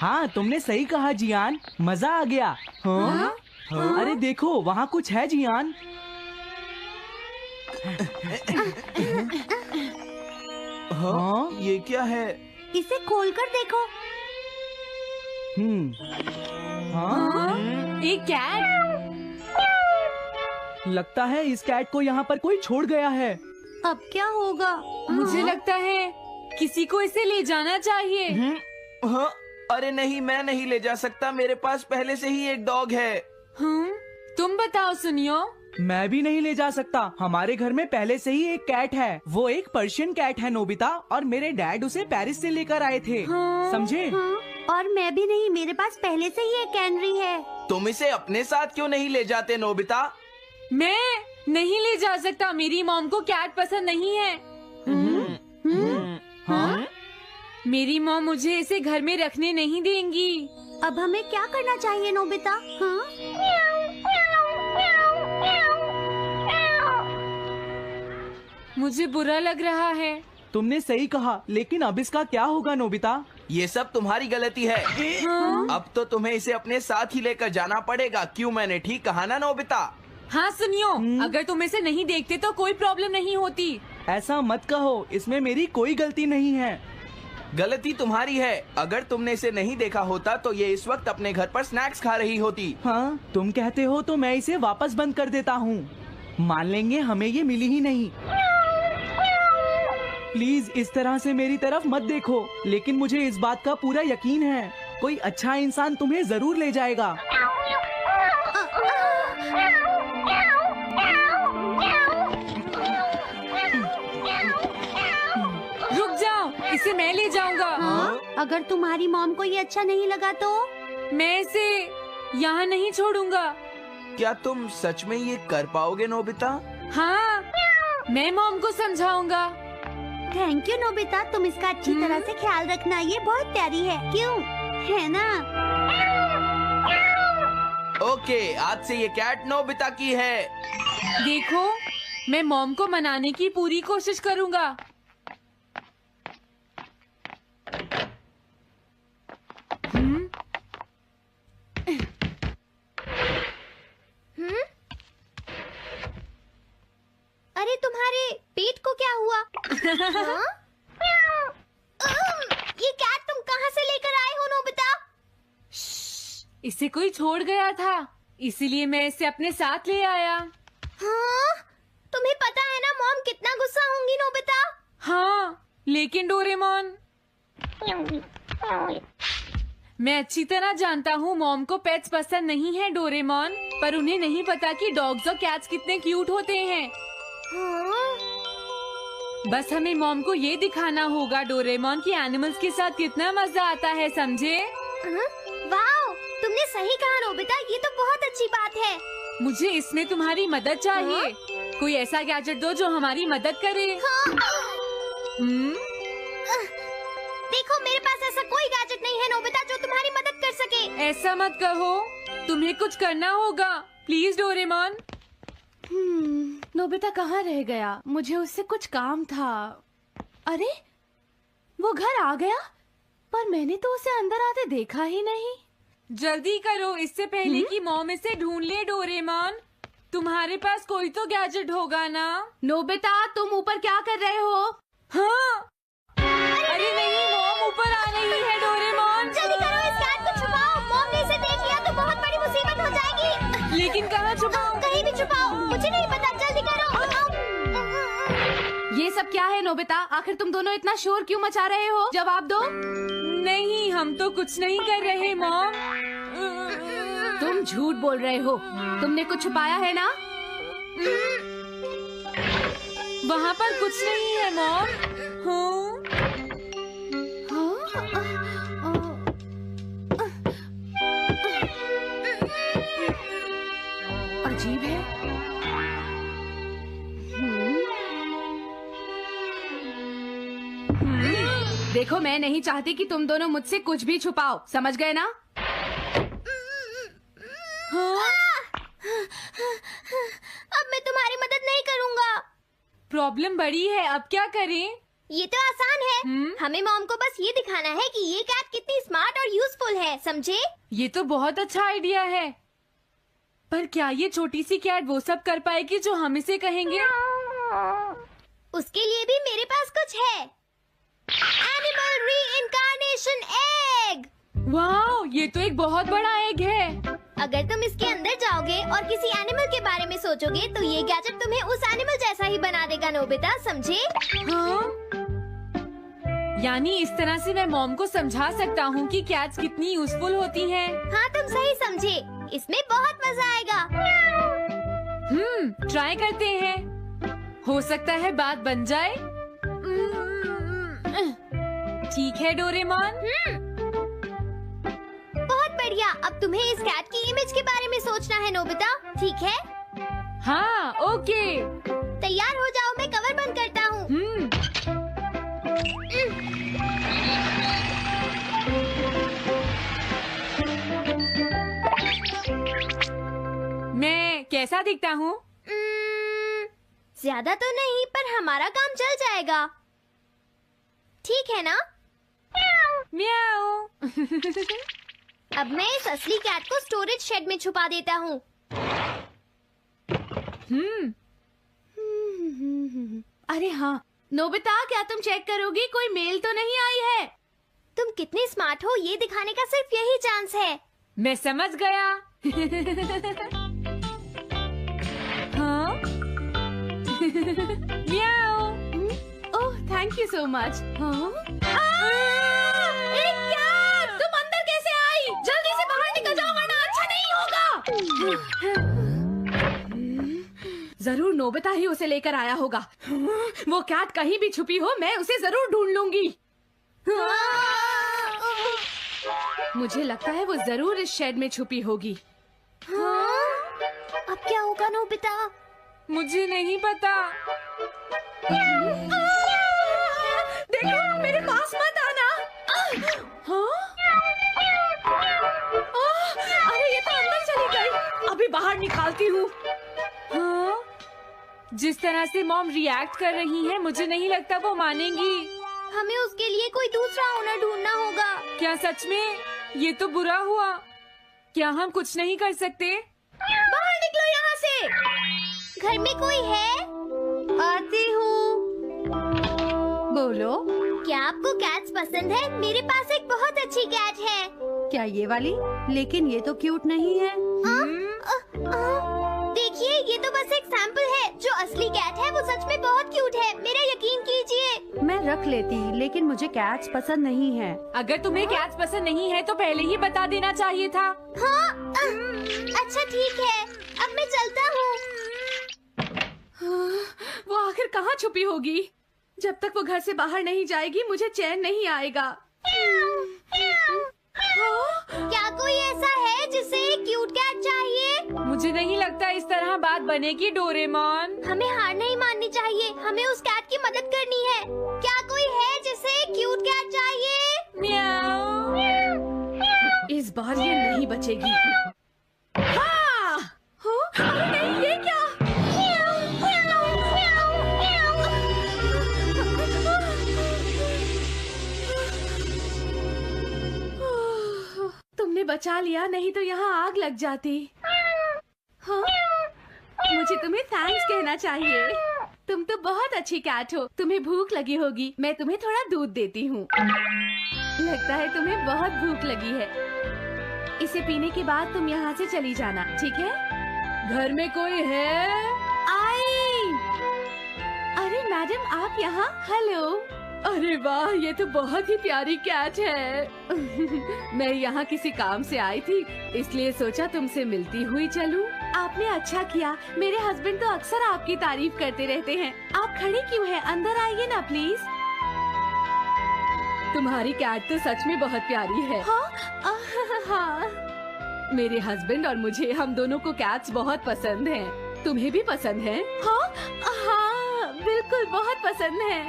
हाँ, तुमने सही कहा जियान, मजा आ गया। हाँ? हाँ? अरे देखो, वहाँ कुछ है जियान। हाँ? ये क्या है? इसे खोलकर देखो। हाँ? एक कैट। लगता है इस कैट को यहाँ पर कोई छोड़ गया है। अब क्या होगा? मुझे लगता है किसी को इसे ले जाना चाहिए। हाँ? अरे नहीं, मैं नहीं ले जा सकता, मेरे पास पहले से ही एक डॉग है। तुम बताओ सुनियो। मैं भी नहीं ले जा सकता, हमारे घर में पहले से ही एक कैट है। वो एक पर्शियन कैट है नोबिता, और मेरे डैड उसे पेरिस से लेकर आए थे। समझे? और मैं भी नहीं, मेरे पास पहले से ही एक कैनरी है। तुम इसे अपने साथ क्यों नहीं ले जाते नोबिता? मैं नहीं ले जा सकता, मेरी मॉम को कैट पसंद नहीं है। हाँ? मेरी मॉम मुझे इसे घर में रखने नहीं देंगी। अब हमें क्या करना चाहिए नोबिता? हाँ? मुझे बुरा लग रहा है। तुमने सही कहा, लेकिन अब इसका क्या होगा नोबिता? ये सब तुम्हारी गलती है। अब तो तुम्हें इसे अपने साथ ही लेकर जाना पड़ेगा। क्यों, मैंने ठीक कहा ना नोबिता? हाँ सुनियो, अगर तुम इसे नहीं देखते तो कोई प्रॉब्लम नहीं होती। ऐसा मत कहो, इसमें मेरी कोई गलती नहीं है। गलती तुम्हारी है। अगर तुमने इसे नहीं देखा होता तो ये इस वक्त अपने घर पर स्नैक्स खा रही होती। हाँ, तुम कहते हो तो मैं इसे वापस बंद कर देता हूँ। मान लेंगे हमें ये मिली ही नहीं। प्लीज इस तरह से मेरी तरफ मत देखो, लेकिन मुझे इस बात का पूरा यकीन है, कोई अच्छा इंसान तुम्हें जरूर ले जाएगा। रुक जाओ, इसे मैं ले जाऊंगा। अगर तुम्हारी मॉम को ये अच्छा नहीं लगा तो? मैं इसे यहाँ नहीं छोड़ूंगा। क्या तुम सच में ये कर पाओगे नोबिता? हाँ, मैं मॉम को समझाऊंगा। थैंक यू नोबिता, तुम इसका अच्छी तरह से ख्याल रखना, ये बहुत प्यारी है। क्यों, है ना? ओके, आज से ये कैट नोबिता की है। देखो, मैं मॉम को मनाने की पूरी कोशिश करूंगा। अरे तुम्हारे पेट को क्या हुआ? हाँ? ये कैट तुम कहाँ से लेकर आए हो नोबिता? इसे कोई छोड़ गया था, इसीलिए मैं इसे अपने साथ ले आया। हाँ? तुम्हें पता है ना मॉम कितना गुस्सा होंगी नोबिता? हाँ, लेकिन डोरेमोन, मैं अच्छी तरह जानता हूँ मॉम को पेट्स पसंद नहीं है डोरेमोन, पर उन्हें नहीं पता कि डॉग्स और कैट्स कितने क्यूट होते हैं। हाँ? बस हमें मॉम को ये दिखाना होगा डोरेमोन कि एनिमल्स के साथ कितना मजा आता है, समझे? वाओ, तुमने सही कहा नोबिता, ये तो बहुत अच्छी बात है। मुझे इसमें तुम्हारी मदद चाहिए। कोई ऐसा गैजेट दो जो हमारी मदद करे। देखो, मेरे पास ऐसा कोई गैजेट नहीं है नोबिता जो तुम्हारी मदद कर सके। ऐसा मत कहो, तुम्हें कुछ करना होगा, प्लीज डोरेमोन। नोबिता कहाँ रह गया? मुझे उससे कुछ काम था। अरे, वो घर आ गया, पर मैंने तो उसे अंदर आते देखा ही नहीं। जल्दी करो, इससे पहले कि मॉम इसे ढूंढ ले डोरेमोन। तुम्हारे पास कोई तो गैजेट होगा ना? नोबिता, तुम ऊपर क्या कर रहे हो? हाँ, अरे नहीं, मॉम ऊपर आ रही है डोरेमोन। जल्दी करो, इस कैट को छुपाओ। मॉम ने इसे देख लिया तो बहुत बड़ी मुसीबत हो जाएगी। लेकिन कहाँ छुपाऊं? कहीं भी छुपाओ, मुझे नहीं पता, जल्दी करो। ये सब क्या है नोबिता? आखिर तुम दोनों इतना शोर क्यों मचा रहे हो? जवाब दो। नहीं, हम तो कुछ नहीं कर रहे मॉम। तुम झूठ बोल रहे हो, तुमने कुछ छुपाया है ना? वहाँ पर कुछ नहीं है मॉम। अजीब है। देखो, मैं नहीं चाहती कि तुम दोनों मुझसे कुछ भी छुपाओ, समझ गए ना? अब मैं तुम्हारी मदद नहीं करूँगा। प्रॉब्लम बड़ी है, अब क्या करें? ये तो आसान है। हमें मॉम को बस ये दिखाना है कि ये कैट कितनी स्मार्ट और यूजफुल यूजफुल है, समझे? ये तो बहुत अच्छा आइडिया है, पर क्या ये छोटी सी कैट वो सब कर पाएगी जो हम इसे कहेंगे? उसके लिए भी मेरे पास कुछ है। Animal reincarnation egg. वाह, ये तो एक बहुत बड़ा एग है। अगर तुम इसके अंदर जाओगे और किसी एनिमल के बारे में सोचोगे तो ये गैजेट तुम्हें उस एनिमल जैसा ही बना देगा नोबिता, समझे? हाँ? यानी इस तरह से मैं मॉम को समझा सकता हूँ कि कैट्स कितनी यूजफुल होती हैं। हाँ, तुम सही समझे। इसमें बहुत मजा आएगा। ट्राई करते हैं। हो सकता है बात बन जाए। ठीक है डोरेमोन। बहुत बढ़िया। अब तुम्हें इस कैट की इमेज के बारे में सोचना है नोबिता, ठीक है? हाँ, ओके। तैयार हो जाओ, मैं कवर बंद करता हूँ। मैं कैसा दिखता हूँ? ज्यादा तो नहीं, पर हमारा काम चल जाएगा, ठीक है ना? म्याऊ। अब मैं इस असली कैट को स्टोरेज शेड में छुपा देता हूँ। अरे हाँ नोबिता, क्या तुम चेक करोगी कोई मेल तो नहीं आई है? तुम कितने स्मार्ट हो ये दिखाने का सिर्फ यही चांस है। मैं समझ गया। हाँ? म्याऊ। ओह, थैंक यू सो मच। तुम अंदर कैसे आई? जल्दी से बाहर निकल जाओ वरना अच्छा नहीं होगा। जरूर नोबिता ही उसे लेकर आया होगा। वो कैट कहीं भी छुपी हो, मैं उसे जरूर ढूंढ लूंगी। मुझे लगता है वो जरूर इस शेड में छुपी होगी। अब क्या होगा नोबिता? मुझे नहीं पता। देखो, मेरे पास मत आना। अरे ये तो अंदर चली गई। अभी बाहर निकालती हूँ। हाँ? जिस तरह से मॉम रिएक्ट कर रही है, मुझे नहीं लगता वो मानेंगी। हमें उसके लिए कोई दूसरा ओनर ढूंढना होगा। क्या सच में? ये तो बुरा हुआ। क्या हम कुछ नहीं कर सकते? बाहर निकलो यहाँ से। घर में कोई है? आती हूँ। बोलो। क्या आपको कैट्स पसंद है? मेरे पास एक बहुत अच्छी कैट है। क्या ये वाली? लेकिन ये तो क्यूट नहीं है। देखिए, ये तो बस एक सैंपल है। जो असली कैट है वो सच में बहुत क्यूट है, मेरा यकीन कीजिए। मैं रख लेती, लेकिन मुझे कैट्स पसंद नहीं है। अगर तुम्हें कैट्स पसंद नहीं है तो पहले ही बता देना चाहिए था। हाँ, अच्छा ठीक है, अब मैं चलता हूँ। वो आखिर कहाँ छुपी होगी? जब तक वो घर से बाहर नहीं जाएगी मुझे चैन नहीं आएगा। क्या कोई ऐसा है जिसे एक क्यूट कैट चाहिए? मुझे नहीं लगता इस तरह बात बनेगी डोरेमोन। हमें हार नहीं माननी चाहिए, हमें उस कैट की मदद करनी है। क्या कोई है जिसे एक क्यूट कैट चाहिए? म्याऊ। इस बार ये नहीं बचेगी। हाँ! अरे नहीं, ये क्या? तुमने बचा लिया, नहीं तो यहाँ आग लग जाती। हाँ? मुझे तुम्हें थैंक्स कहना चाहिए। तुम तो बहुत अच्छी कैट हो। तुम्हें भूख लगी होगी, मैं तुम्हें थोड़ा दूध देती हूँ। लगता है तुम्हें बहुत भूख लगी है। इसे पीने के बाद तुम यहाँ से चली जाना, ठीक है? घर में कोई है? आई! अरे मैडम, आप यहाँ? हेलो। अरे वाह, ये तो बहुत ही प्यारी कैट है। मैं यहाँ किसी काम से आई थी, इसलिए सोचा तुमसे मिलती हुई चलूं। आपने अच्छा किया। मेरे हस्बैंड तो अक्सर आपकी तारीफ करते रहते हैं। आप खड़े क्यों हैं? अंदर आइए ना प्लीज। तुम्हारी कैट तो सच में बहुत प्यारी है। हाँ। मेरे हस्बैंड और मुझे, हम दोनों को कैट्स बहुत पसंद हैं। तुम्हें भी पसंद है? हाँ, बिल्कुल बहुत पसंद है।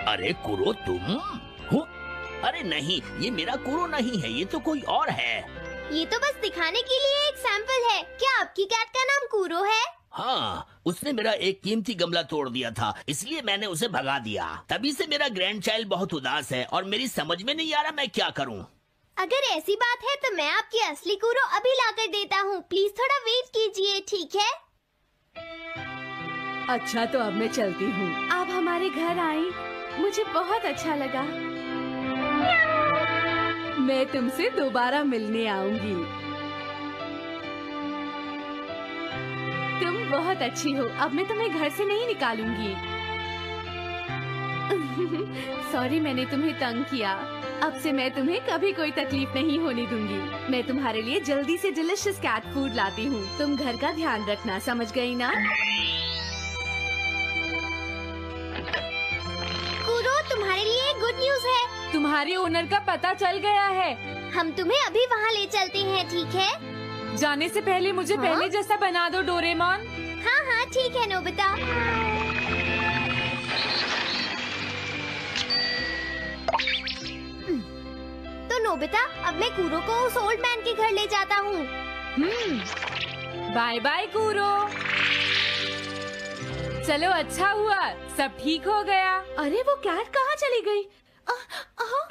अरे कुरो, तुम हो? अरे नहीं, ये मेरा कुरो नहीं है, ये तो कोई और है। ये तो बस दिखाने के लिए एक सैंपल है। क्या आपकी कैट का नाम कूरो है? हाँ, उसने मेरा एक कीमती गमला तोड़ दिया था, इसलिए मैंने उसे भगा दिया। तभी से मेरा ग्रैंड चाइल्ड बहुत उदास है और मेरी समझ में नहीं आ रहा मैं क्या करूँ। अगर ऐसी बात है तो मैं आपकी असली कूरो अभी लाकर देता हूँ। प्लीज थोड़ा वेट कीजिए, ठीक है? अच्छा, तो अब मैं चलती हूँ। आप हमारे घर आई, मुझे बहुत अच्छा लगा। मैं तुमसे दोबारा मिलने आऊंगी। तुम बहुत अच्छी हो। अब मैं तुम्हें घर से नहीं निकालूंगी। सॉरी, मैंने तुम्हें तंग किया। अब से मैं तुम्हें कभी कोई तकलीफ नहीं होने दूंगी। मैं तुम्हारे लिए जल्दी से डिलिशियस कैट फूड लाती हूँ। तुम घर का ध्यान रखना, समझ गई ना? कूरो, तुम्हारे लिए गुड न्यूज है। तुम्हारे ओनर का पता चल गया है। हम तुम्हें अभी वहाँ ले चलते हैं, ठीक है? जाने से पहले मुझे हाँ? पहले जैसा बना दो डोरेमोन। हाँ हाँ, ठीक है नोबिता। तो नोबिता, अब मैं कूरो को उस ओल्ड मैन के घर ले जाता हूँ। बाय बाय कूरो। चलो, अच्छा हुआ, सब ठीक हो गया। अरे वो कैट कहाँ चली गई? हाँ?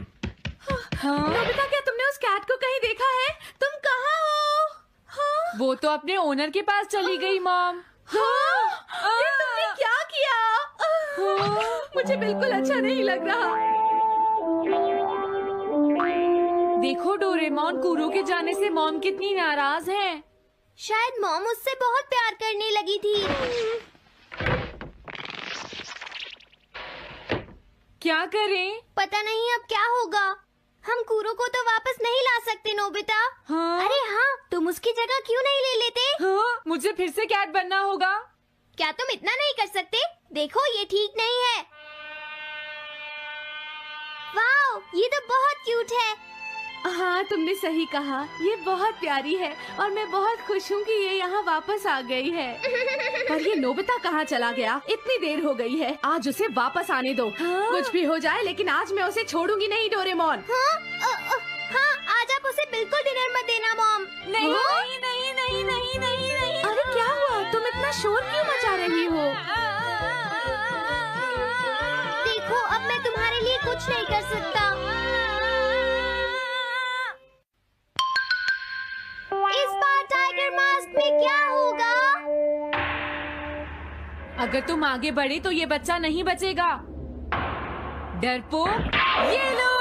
नोबिता, क्या तुमने उस कैट को कहीं देखा है? तुम कहाँ हो? हाँ? वो तो अपने ओनर के पास चली गई मॉम। हाँ? ये तुमने क्या किया? मुझे बिल्कुल अच्छा नहीं लग रहा। देखो डोरेमोन, कूरो के जाने से मॉम कितनी नाराज हैं। शायद मॉम उससे बहुत प्यार करने लगी थी। क्या करें? पता नहीं अब क्या होगा। हम कूरो को तो वापस नहीं ला सकते नोबिता। हाँ? अरे हाँ, तुम उसकी जगह क्यों नहीं ले लेते? हाँ? मुझे फिर से कैट बनना होगा। क्या तुम इतना नहीं कर सकते? देखो, ये ठीक नहीं है। वाओ, ये तो बहुत क्यूट है। हाँ, तुमने सही कहा। ये बहुत प्यारी है और मैं बहुत खुश हूँ कि ये यहाँ वापस आ गई है। पर ये नोबिता कहाँ चला गया? इतनी देर हो गई है। आज उसे वापस आने दो। हाँ? कुछ भी हो जाए, लेकिन आज मैं उसे छोड़ूंगी नहीं, डोरेमोन। हाँ, आज आप उसे बिल्कुल डिनर मत देना मॉम। नहीं हाँ? नहीं नहीं नहीं नहीं नहीं नहीं। अरे क्या हुआ? तुम इतना शोर क्यों मचा रही हो? देखो, अब मैं तुम्हारे लिए कुछ नहीं कर सकता। इस बार टाइगर मास्क में क्या होगा? अगर तुम आगे बढ़े तो ये बच्चा नहीं बचेगा। डरपोक, ये लो।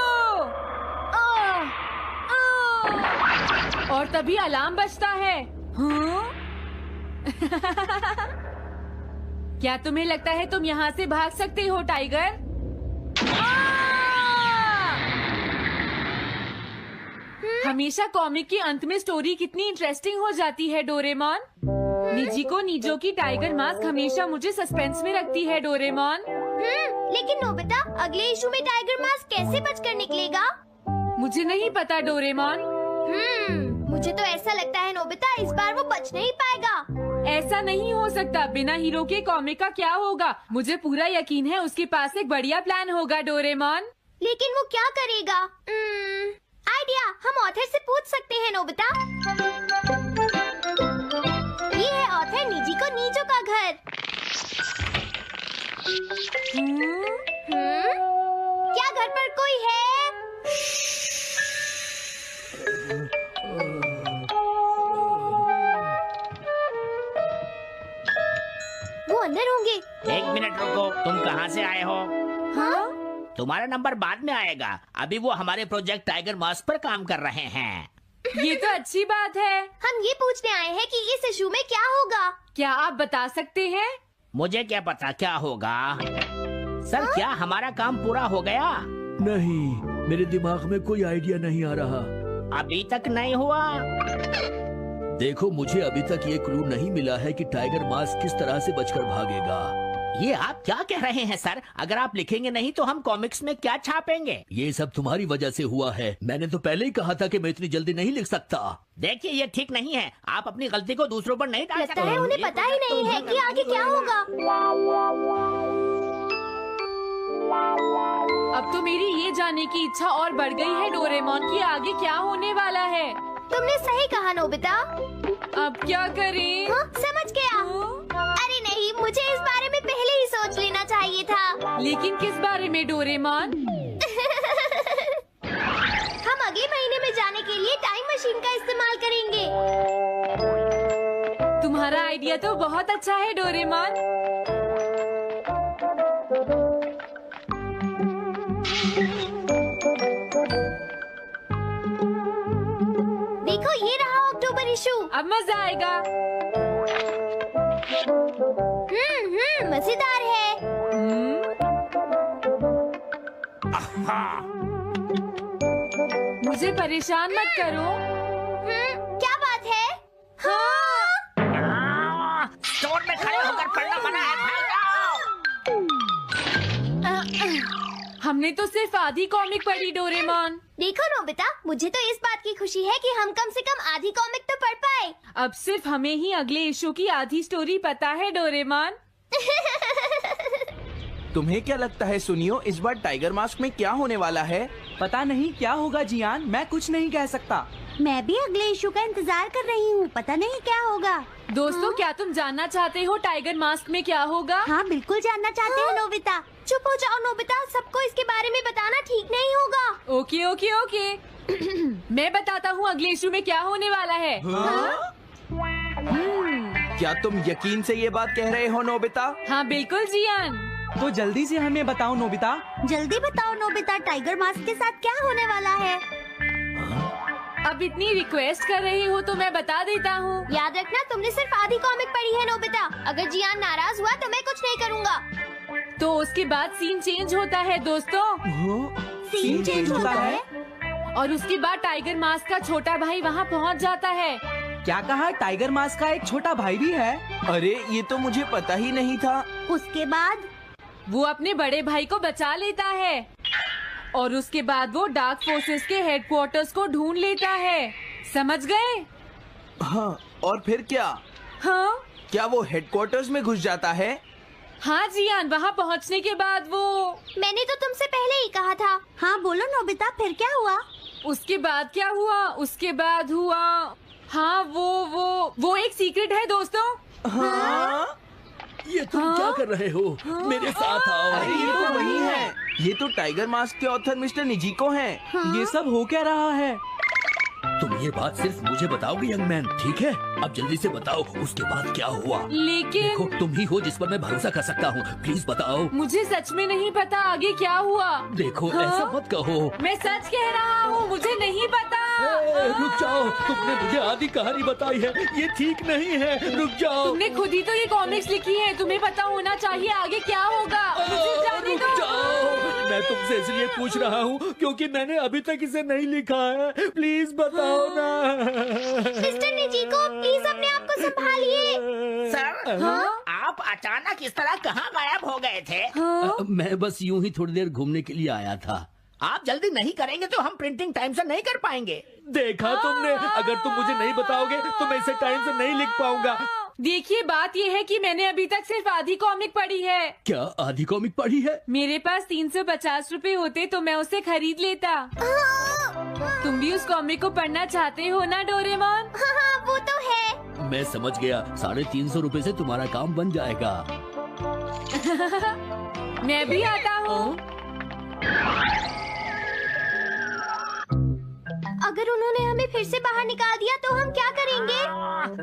और तभी अलार्म बजता है। हाँ? क्या तुम्हें लगता है तुम यहाँ से भाग सकते हो टाइगर? हमेशा कॉमिक के अंत में स्टोरी कितनी इंटरेस्टिंग हो जाती है डोरेमोन। निजी को नीजो की टाइगर मास्क हमेशा मुझे सस्पेंस में रखती है डोरेमोन। लेकिन नोबिता, अगले इशू में टाइगर मास्क कैसे बचकर निकलेगा? मुझे नहीं पता डोरेमोन। मुझे तो ऐसा लगता है नोबिता, इस बार वो बच नहीं पाएगा। ऐसा नहीं हो सकता। बिना हीरो के कॉमिक का क्या होगा? मुझे पूरा यकीन है उसके पास एक बढ़िया प्लान होगा डोरेमोन। लेकिन वो क्या करेगा? आइडिया, हम ऑथर से पूछ सकते हैं नोबिता। ये है ऑथर निजी को नीजो का घर। क्या घर पर कोई है? वो अंदर होंगे। एक मिनट रुको, तुम कहाँ से आए हो? हाँ? तुम्हारा नंबर बाद में आएगा। अभी वो हमारे प्रोजेक्ट टाइगर मास्क पर काम कर रहे हैं। ये तो अच्छी बात है। हम ये पूछने आए हैं कि इस इशू में क्या होगा। क्या आप बता सकते हैं? मुझे क्या पता क्या होगा। सर, क्या हमारा काम पूरा हो गया? नहीं, मेरे दिमाग में कोई आइडिया नहीं आ रहा। अभी तक नहीं हुआ। देखो, मुझे अभी तक ये क्लू नहीं मिला है कि टाइगर मास्क किस तरह से बचकर भागेगा। ये आप क्या कह रहे हैं सर? अगर आप लिखेंगे नहीं तो हम कॉमिक्स में क्या छापेंगे? ये सब तुम्हारी वजह से हुआ है। मैंने तो पहले ही कहा था कि मैं इतनी जल्दी नहीं लिख सकता। देखिए, ये ठीक नहीं है। आप अपनी गलती को दूसरों पर नहीं डाल सकते। लगता है उन्हें पता ही नहीं है कि आगे क्या होगा। अब तो मेरी ये जानने की इच्छा और बढ़ गई है डोरेमोन कि आगे क्या होने वाला है। तुमने सही कहा नोबिता। अब क्या करें? हाँ, समझ गया। अरे नहीं, मुझे इस बारे में पहले ही सोच लेना चाहिए था। लेकिन किस बारे में डोरेमोन? हम अगले महीने में जाने के लिए टाइम मशीन का इस्तेमाल करेंगे। तुम्हारा आइडिया तो बहुत अच्छा है डोरेमोन। देखो, ये रहा अक्टूबर इशू। अब मजा आएगा। मजेदार है। मुझे परेशान मत करो। क्या बात है? स्टोर में खड़े होकर पढ़ना मना है, भाग जाओ। हमने तो सिर्फ आधी कॉमिक पढ़ी डोरेमोन। देखो नोबिता, मुझे तो इस बात की खुशी है कि हम कम से कम आधी कॉमिक तो पढ़ पाए। अब सिर्फ हमें ही अगले इशू की आधी स्टोरी पता है डोरेमोन। तुम्हें क्या लगता है सुनियो, इस बार टाइगर मास्क में क्या होने वाला है? पता नहीं क्या होगा जियान, मैं कुछ नहीं कह सकता। मैं भी अगले इशू का इंतजार कर रही हूँ, पता नहीं क्या होगा। दोस्तों, क्या तुम जानना चाहते हो टाइगर मास्क में क्या होगा? हाँ, बिल्कुल जानना चाहते हैं नोबिता। चुप हो जाओ नोबिता, सबको इसके बारे में बताना ठीक नहीं होगा। Okay okay okay. मैं बताता हूँ अगले इशू में क्या होने वाला है। क्या तुम यकीन से ये बात कह रहे हो नोबिता? हाँ बिल्कुल जियान। तो जल्दी से हमें बताओ नोबिता। जल्दी बताओ नोबिता, टाइगर मास्क के साथ क्या होने वाला है? अब इतनी रिक्वेस्ट कर रहे हो तो मैं बता देता हूँ। याद रखना, तुमने सिर्फ आधी कॉमिक पढ़ी है नोबिता। अगर जियान नाराज हुआ तो मैं कुछ नहीं करूँगा। तो उसके बाद सीन चेंज होता है दोस्तों, सीन चेंज होता है? और उसके बाद टाइगर मास्क का छोटा भाई वहाँ पहुँच जाता है। क्या कहा? टाइगर मास्क का एक छोटा भाई भी है? अरे ये तो मुझे पता ही नहीं था। उसके बाद वो अपने बड़े भाई को बचा लेता है और उसके बाद वो डार्क फोर्सेस के हेडक्वार्टर्स को ढूंढ लेता है। समझ गए? हाँ, और फिर क्या? हाँ क्या वो हेडक्वार्टर्स में घुस जाता है? हाँ जियान, वहाँ पहुँचने के बाद वो मैंने तो तुमसे पहले ही कहा था। हाँ बोलो नोबिता, फिर क्या हुआ? उसके बाद क्या हुआ? उसके बाद हुआ, हाँ वो एक सीक्रेट है दोस्तों। हाँ? ये तुम क्या कर रहे हो? मेरे साथ आओ। अरे ये तो वही है। ये तो टाइगर मास्क के ऑथर मिस्टर निजिको हैं। ये सब हो क्या रहा है? तुम ये बात सिर्फ मुझे बताओगे यंग मैन, ठीक है? अब जल्दी से बताओ उसके बाद क्या हुआ। लेकिन देखो, तुम ही हो जिस पर मैं भरोसा कर सकता हूँ, प्लीज बताओ। मुझे सच में नहीं पता आगे क्या हुआ। देखो, हाँ? ऐसा मत कहो। मैं सच कह रहा हूँ, मुझे नहीं पता। रुक जाओ, तुमने मुझे आधी कहानी बताई है, ये ठीक नहीं है। रुक जाओ। तुमने खुद ही तो ये कॉमिक्स लिखी है, तुम्हें पता होना चाहिए आगे क्या होगा। मुझे जाने रुक दो। जाओ, मैं तुमसे इसलिए पूछ रहा हूँ क्योंकि मैंने अभी तक इसे नहीं लिखा है। प्लीज बताओ ना। मिस्टर निजिको, प्लीज अपने आप को संभालिए। सर, आप अचानक इस तरह कहाँ गायब हो गए थे? मैं बस यूं ही थोड़ी देर घूमने के लिए आया था। आप जल्दी नहीं करेंगे तो हम प्रिंटिंग टाइम से नहीं कर पाएंगे। देखा तुमने, अगर तुम मुझे नहीं बताओगे तो मैं इसे टाइम से नहीं लिख पाऊंगा। देखिए, बात ये है कि मैंने अभी तक सिर्फ आधी कॉमिक पढ़ी है। क्या आधी कॉमिक पढ़ी है? मेरे पास 350 रुपए होते तो मैं उसे खरीद लेता। तुम भी उस कॉमिक को पढ़ना चाहते हो ना डोरेमोन? हाँ, वो तो है। मैं समझ गया, 350 रुपए से तुम्हारा काम बन जाएगा। मैं भी आता हूँ। अगर उन्होंने हमें फिर से बाहर निकाल दिया तो हम क्या करेंगे?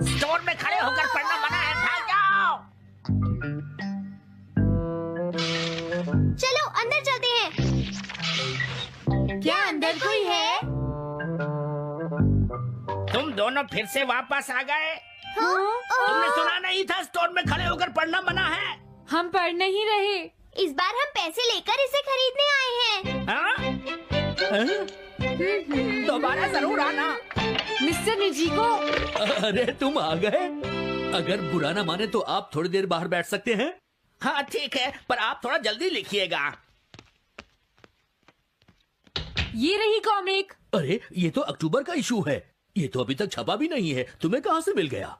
स्टोर में खड़े होकर पढ़ना मना है, भाग जाओ। चलो अंदर चलते हैं। क्या अंदर कोई है? तुम दोनों फिर से वापस आ गए। तुमने सुना नहीं था स्टोर में खड़े होकर पढ़ना मना है? हम पढ़ नहीं रहे। इस बार हम पैसे लेकर इसे खरीदने आए हैं। हाँ? दोबारा जरूर आना। मिस्टर निजिको, अरे तुम आ गए। अगर बुरा ना माने तो आप थोड़ी देर बाहर बैठ सकते हैं। हाँ ठीक है, पर आप थोड़ा जल्दी लिखिएगा। ये रही कॉमिक। अरे ये तो अक्टूबर का इशू है, ये तो अभी तक छपा भी नहीं है। तुम्हें कहाँ से मिल गया?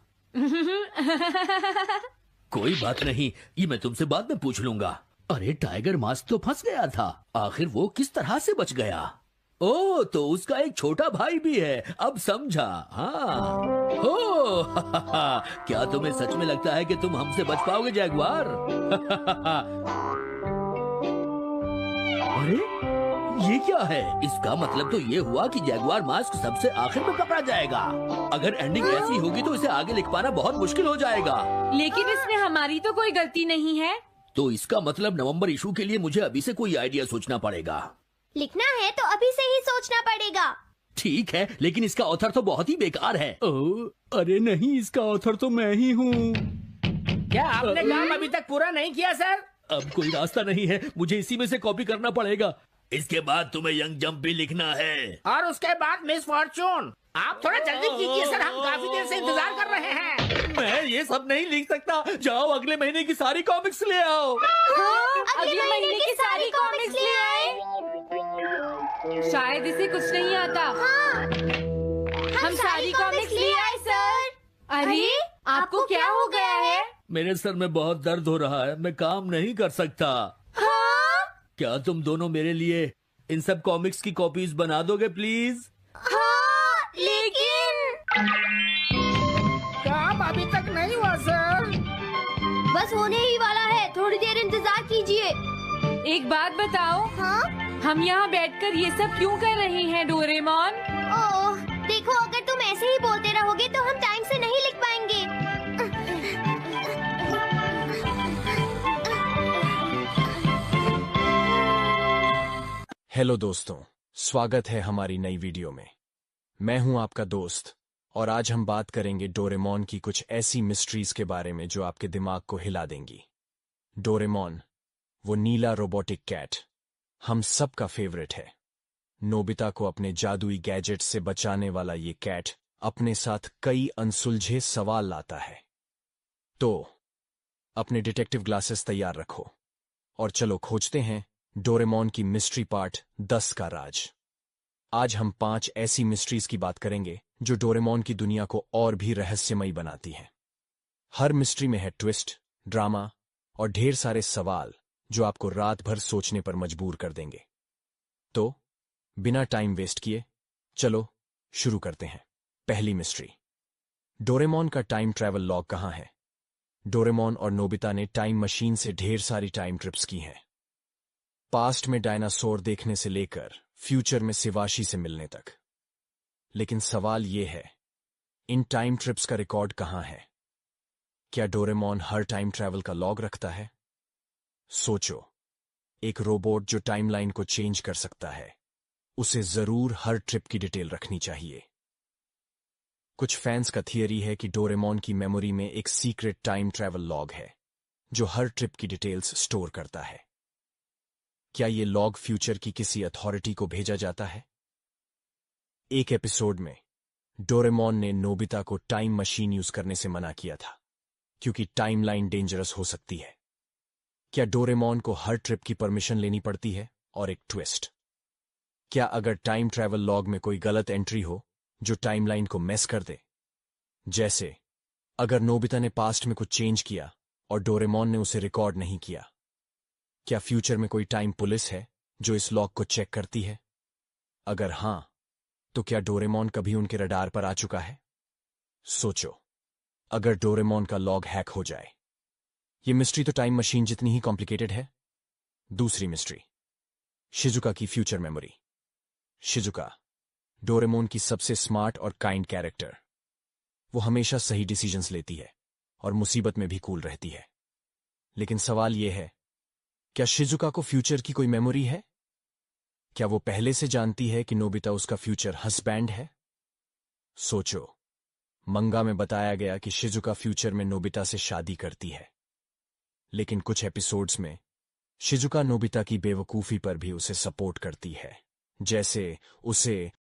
कोई बात नहीं, ये मैं तुमसे बाद में पूछ लूंगा। अरे टाइगर मास्क तो फंस गया था, आखिर वो किस तरह से बच गया? ओ, तो उसका एक छोटा भाई भी है, अब समझा। हाँ। ओ, क्या तुम्हें सच में लगता है कि तुम हमसे बच पाओगे जैगुआर? अरे, ये क्या है? इसका मतलब तो ये हुआ कि जैगुआर मास्क सबसे आखिर में पकड़ा जाएगा। अगर एंडिंग ऐसी होगी तो इसे आगे लिख पाना बहुत मुश्किल हो जाएगा। लेकिन इसमें हमारी तो कोई गलती नहीं है। तो इसका मतलब नवंबर इशू के लिए मुझे अभी से कोई आइडिया सोचना पड़ेगा। लिखना है तो अभी से ही सोचना पड़ेगा। ठीक है, लेकिन इसका ऑथर तो बहुत ही बेकार है। अरे नहीं, इसका ऑथर तो मैं ही हूँ। क्या आपने काम अभी तक पूरा नहीं किया सर? अब कोई रास्ता नहीं है, मुझे इसी में से कॉपी करना पड़ेगा। इसके बाद तुम्हें यंग जंप भी लिखना है। और उसके बाद मिस फॉर्चून। आप थोड़ा जल्दी कीजिए सर, हम काफी देर से इंतजार कर रहे हैं। मैं ये सब नहीं लिख सकता। जाओ अगले महीने की सारी कॉमिक्स ले आओ। अगले महीने की सारी कॉमिक्स ले आए। शायद इसे कुछ नहीं आता। हम सारी कॉमिक्स ले आए सर। अरे आपको क्या हो गया है? मेरे सर में बहुत दर्द हो रहा है, मैं काम नहीं कर सकता। क्या तुम दोनों मेरे लिए इन सब कॉमिक्स की कॉपीज बना दोगे प्लीज? लेकिन काम अभी तक नहीं हुआ सर। बस होने ही वाला है, थोड़ी देर इंतजार कीजिए। एक बात बताओ, हम यहाँ बैठकर ये सब क्यों कर रहे हैं डोरेमोन? ओह, देखो अगर तुम ऐसे ही बोलते रहोगे तो हम टाइम से नहीं लिख पाएंगे। हेलो दोस्तों, स्वागत है हमारी नई वीडियो में। मैं हूं आपका दोस्त और आज हम बात करेंगे डोरेमोन की कुछ ऐसी मिस्ट्रीज के बारे में जो आपके दिमाग को हिला देंगी। डोरेमोन, वो नीला रोबोटिक कैट, हम सबका फेवरेट है। नोबिता को अपने जादुई गैजेट से बचाने वाला ये कैट अपने साथ कई अनसुलझे सवाल लाता है। तो अपने डिटेक्टिव ग्लासेस तैयार रखो और चलो खोजते हैं डोरेमोन की मिस्ट्री पार्ट 10 का राज। आज हम 5 ऐसी मिस्ट्रीज की बात करेंगे जो डोरेमोन की दुनिया को और भी रहस्यमयी बनाती हैं। हर मिस्ट्री में है ट्विस्ट, ड्रामा और ढेर सारे सवाल जो आपको रात भर सोचने पर मजबूर कर देंगे। तो बिना टाइम वेस्ट किए चलो शुरू करते हैं। पहली मिस्ट्री, डोरेमोन का टाइम ट्रैवल लॉग कहाँ है? डोरेमोन और नोबिता ने टाइम मशीन से ढेर सारी टाइम ट्रिप्स की हैं। पास्ट में डायनासोर देखने से लेकर फ्यूचर में शिवाशी से मिलने तक। लेकिन सवाल ये है, इन टाइम ट्रिप्स का रिकॉर्ड कहाँ है? क्या डोरेमोन हर टाइम ट्रैवल का लॉग रखता है? सोचो, एक रोबोट जो टाइमलाइन को चेंज कर सकता है, उसे जरूर हर ट्रिप की डिटेल रखनी चाहिए। कुछ फैंस का थियरी है कि डोरेमोन की मेमोरी में एक सीक्रेट टाइम ट्रैवल लॉग है जो हर ट्रिप की डिटेल्स स्टोर करता है। क्या ये लॉग फ्यूचर की किसी अथॉरिटी को भेजा जाता है? एक एपिसोड में डोरेमोन ने नोबिता को टाइम मशीन यूज करने से मना किया था क्योंकि टाइमलाइन डेंजरस हो सकती है। क्या डोरेमोन को हर ट्रिप की परमिशन लेनी पड़ती है? और एक ट्विस्ट, क्या अगर टाइम ट्रैवल लॉग में कोई गलत एंट्री हो जो टाइमलाइन को मेस कर दे? जैसे अगर नोबिता ने पास्ट में कुछ चेंज किया और डोरेमोन ने उसे रिकॉर्ड नहीं किया, क्या फ्यूचर में कोई टाइम पुलिस है जो इस लॉग को चेक करती है? अगर हां, तो क्या डोरेमोन कभी उनके रडार पर आ चुका है? सोचो, अगर डोरेमोन का लॉग हैक हो जाए। ये मिस्ट्री तो टाइम मशीन जितनी ही कॉम्प्लिकेटेड है। दूसरी मिस्ट्री, शिजुका की फ्यूचर मेमोरी। शिजुका, डोरेमोन की सबसे स्मार्ट और काइंड कैरेक्टर। वो हमेशा सही डिसीजंस लेती है और मुसीबत में भी कूल रहती है। लेकिन सवाल यह है, क्या शिजुका को फ्यूचर की कोई मेमोरी है? क्या वो पहले से जानती है कि नोबिता उसका फ्यूचर हस्बैंड है? सोचो, मंगा में बताया गया कि शिजुका फ्यूचर में नोबिता से शादी करती है, लेकिन कुछ एपिसोड्स में शिजुका नोबिता की बेवकूफी पर भी उसे सपोर्ट करती है। जैसे उसे